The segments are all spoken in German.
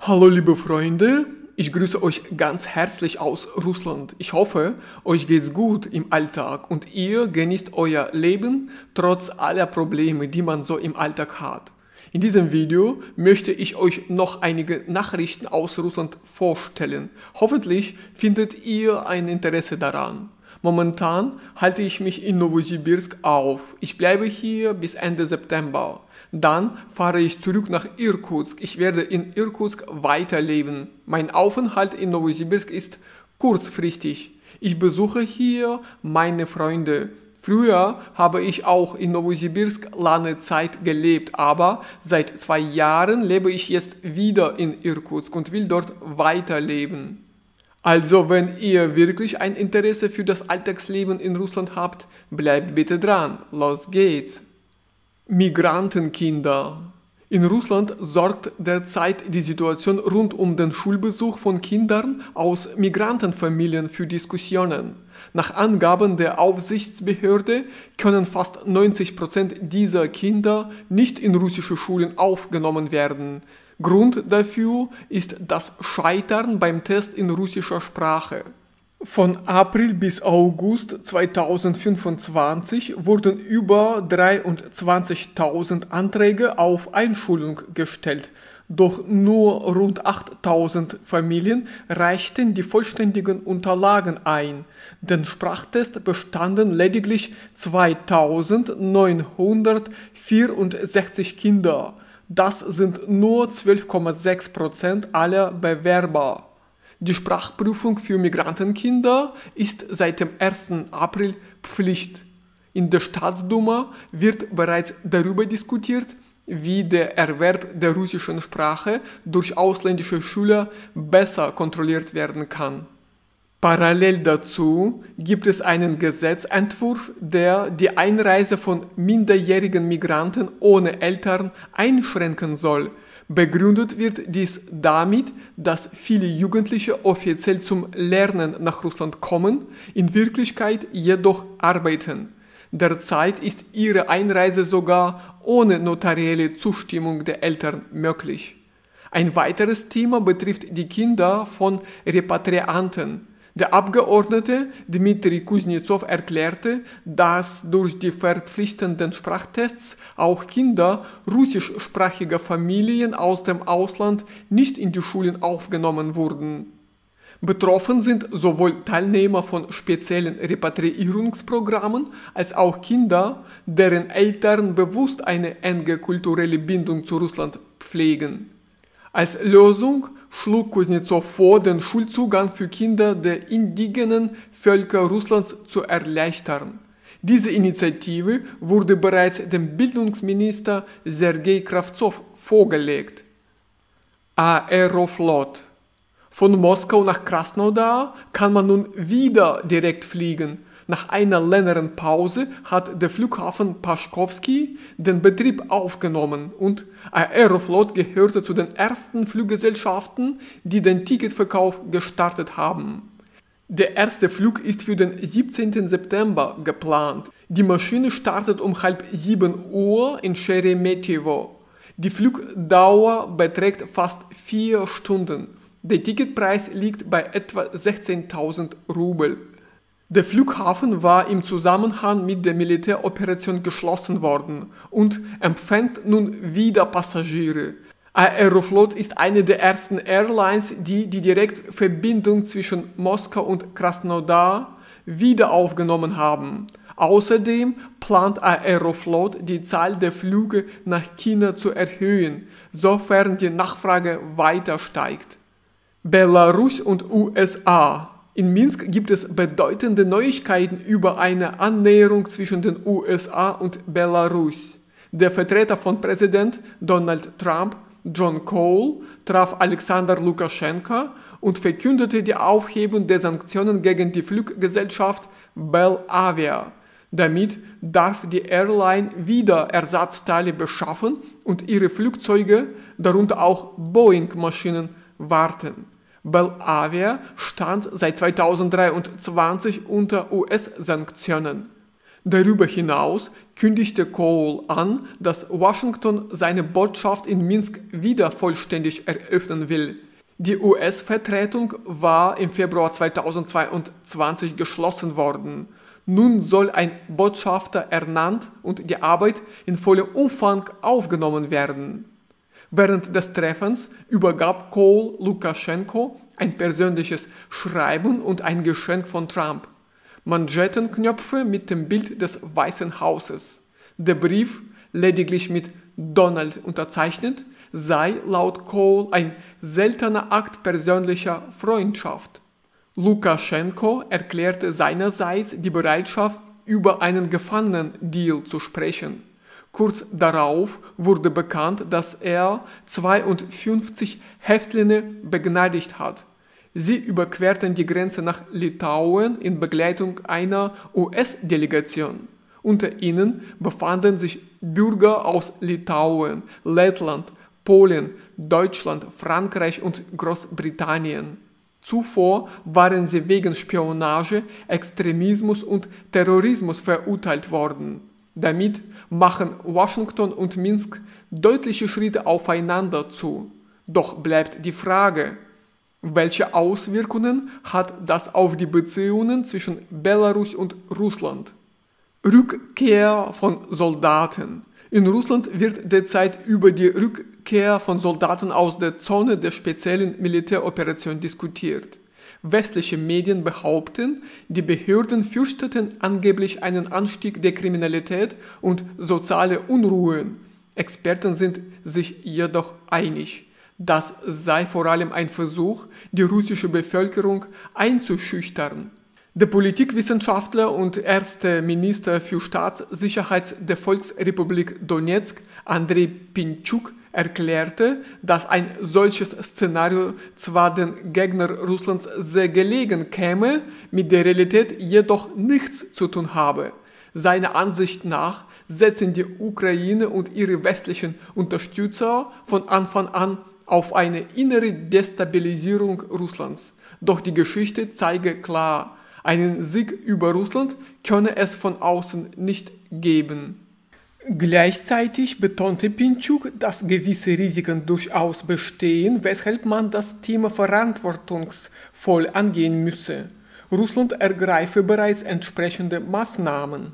Hallo liebe Freunde, ich grüße euch ganz herzlich aus Russland. Ich hoffe, euch geht's gut im Alltag und ihr genießt euer Leben trotz aller Probleme, die man so im Alltag hat. In diesem Video möchte ich euch noch einige Nachrichten aus Russland vorstellen. Hoffentlich findet ihr ein Interesse daran. Momentan halte ich mich in Novosibirsk auf. Ich bleibe hier bis Ende September. Dann fahre ich zurück nach Irkutsk. Ich werde in Irkutsk weiterleben. Mein Aufenthalt in Novosibirsk ist kurzfristig. Ich besuche hier meine Freunde. Früher habe ich auch in Novosibirsk lange Zeit gelebt, aber seit 2 Jahren lebe ich jetzt wieder in Irkutsk und will dort weiterleben. Also, wenn ihr wirklich ein Interesse für das Alltagsleben in Russland habt, bleibt bitte dran. Los geht's! Migrantenkinder. In Russland sorgt derzeit die Situation rund um den Schulbesuch von Kindern aus Migrantenfamilien für Diskussionen. Nach Angaben der Aufsichtsbehörde können fast 90% dieser Kinder nicht in russische Schulen aufgenommen werden. Grund dafür ist das Scheitern beim Test in russischer Sprache. Von April bis August 2025 wurden über 23.000 Anträge auf Einschulung gestellt, doch nur rund 8.000 Familien reichten die vollständigen Unterlagen ein. Den Sprachtest bestanden lediglich 2.964 Kinder. Das sind nur 12,6% aller Bewerber. Die Sprachprüfung für Migrantenkinder ist seit dem 1. April Pflicht. In der Staatsduma wird bereits darüber diskutiert, wie der Erwerb der russischen Sprache durch ausländische Schüler besser kontrolliert werden kann. Parallel dazu gibt es einen Gesetzentwurf, der die Einreise von minderjährigen Migranten ohne Eltern einschränken soll. Begründet wird dies damit, dass viele Jugendliche offiziell zum Lernen nach Russland kommen, in Wirklichkeit jedoch arbeiten. Derzeit ist ihre Einreise sogar ohne notarielle Zustimmung der Eltern möglich. Ein weiteres Thema betrifft die Kinder von Repatrianten. Der Abgeordnete Dmitri Kuznetsov erklärte, dass durch die verpflichtenden Sprachtests auch Kinder russischsprachiger Familien aus dem Ausland nicht in die Schulen aufgenommen wurden. Betroffen sind sowohl Teilnehmer von speziellen Repatriierungsprogrammen als auch Kinder, deren Eltern bewusst eine enge kulturelle Bindung zu Russland pflegen. Als Lösung schlug Kuznetsov vor, den Schulzugang für Kinder der indigenen Völker Russlands zu erleichtern. Diese Initiative wurde bereits dem Bildungsminister Sergei Kravtsov vorgelegt. Aeroflot. Von Moskau nach Krasnodar kann man nun wieder direkt fliegen. Nach einer längeren Pause hat der Flughafen Paschkowski den Betrieb aufgenommen und Aeroflot gehörte zu den ersten Fluggesellschaften, die den Ticketverkauf gestartet haben. Der erste Flug ist für den 17. September geplant. Die Maschine startet um 6:30 Uhr in Scheremetyevo. Die Flugdauer beträgt fast 4 Stunden. Der Ticketpreis liegt bei etwa 16.000 Rubel. Der Flughafen war im Zusammenhang mit der Militäroperation geschlossen worden und empfängt nun wieder Passagiere. Aeroflot ist eine der ersten Airlines, die die Direktverbindung zwischen Moskau und Krasnodar wieder aufgenommen haben. Außerdem plant Aeroflot, die Zahl der Flüge nach China zu erhöhen, sofern die Nachfrage weiter steigt. Belarus und USA. In Minsk gibt es bedeutende Neuigkeiten über eine Annäherung zwischen den USA und Belarus. Der Vertreter von Präsident Donald Trump, John Cole, traf Alexander Lukaschenka und verkündete die Aufhebung der Sanktionen gegen die Fluggesellschaft Belavia. Damit darf die Airline wieder Ersatzteile beschaffen und ihre Flugzeuge, darunter auch Boeing-Maschinen, warten. Belavia stand seit 2023 unter US-Sanktionen. Darüber hinaus kündigte Cole an, dass Washington seine Botschaft in Minsk wieder vollständig eröffnen will. Die US-Vertretung war im Februar 2022 geschlossen worden. Nun soll ein Botschafter ernannt und die Arbeit in vollem Umfang aufgenommen werden. Während des Treffens übergab Cole Lukaschenko ein persönliches Schreiben und ein Geschenk von Trump. Manschettenknöpfe mit dem Bild des Weißen Hauses. Der Brief, lediglich mit Donald unterzeichnet, sei laut Cole ein seltener Akt persönlicher Freundschaft. Lukaschenko erklärte seinerseits die Bereitschaft, über einen Gefangenendeal zu sprechen. Kurz darauf wurde bekannt, dass er 52 Häftlinge begnadigt hat. Sie überquerten die Grenze nach Litauen in Begleitung einer US-Delegation. Unter ihnen befanden sich Bürger aus Litauen, Lettland, Polen, Deutschland, Frankreich und Großbritannien. Zuvor waren sie wegen Spionage, Extremismus und Terrorismus verurteilt worden. Damit machen Washington und Minsk deutliche Schritte aufeinander zu. Doch bleibt die Frage: Welche Auswirkungen hat das auf die Beziehungen zwischen Belarus und Russland? Rückkehr von Soldaten. In Russland wird derzeit über die Rückkehr von Soldaten aus der Zone der speziellen Militäroperation diskutiert. Westliche Medien behaupten, die Behörden fürchteten angeblich einen Anstieg der Kriminalität und soziale Unruhen. Experten sind sich jedoch einig. Das sei vor allem ein Versuch, die russische Bevölkerung einzuschüchtern. Der Politikwissenschaftler und erste Minister für Staatssicherheit der Volksrepublik Donezk, Andrei Pintschuk, erklärte, dass ein solches Szenario zwar den Gegnern Russlands sehr gelegen käme, mit der Realität jedoch nichts zu tun habe. Seiner Ansicht nach setzen die Ukraine und ihre westlichen Unterstützer von Anfang an auf eine innere Destabilisierung Russlands. Doch die Geschichte zeige klar, einen Sieg über Russland könne es von außen nicht geben. Gleichzeitig betonte Pintschuk, dass gewisse Risiken durchaus bestehen, weshalb man das Thema verantwortungsvoll angehen müsse. Russland ergreife bereits entsprechende Maßnahmen.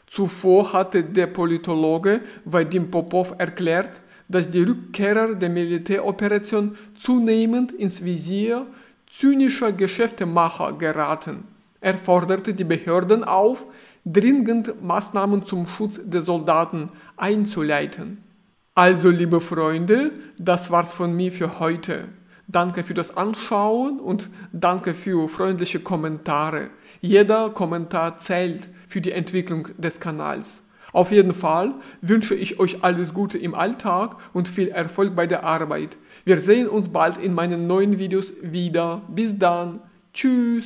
Zuvor hatte der Politologe Vadim Popov erklärt, dass die Rückkehrer der Militäroperation zunehmend ins Visier zynischer Geschäftemacher geraten. Er forderte die Behörden auf, dringend Maßnahmen zum Schutz der Soldaten einzuleiten. Also, liebe Freunde, das war's von mir für heute. Danke für das Anschauen und danke für freundliche Kommentare. Jeder Kommentar zählt für die Entwicklung des Kanals. Auf jeden Fall wünsche ich euch alles Gute im Alltag und viel Erfolg bei der Arbeit. Wir sehen uns bald in meinen neuen Videos wieder. Bis dann. Tschüss.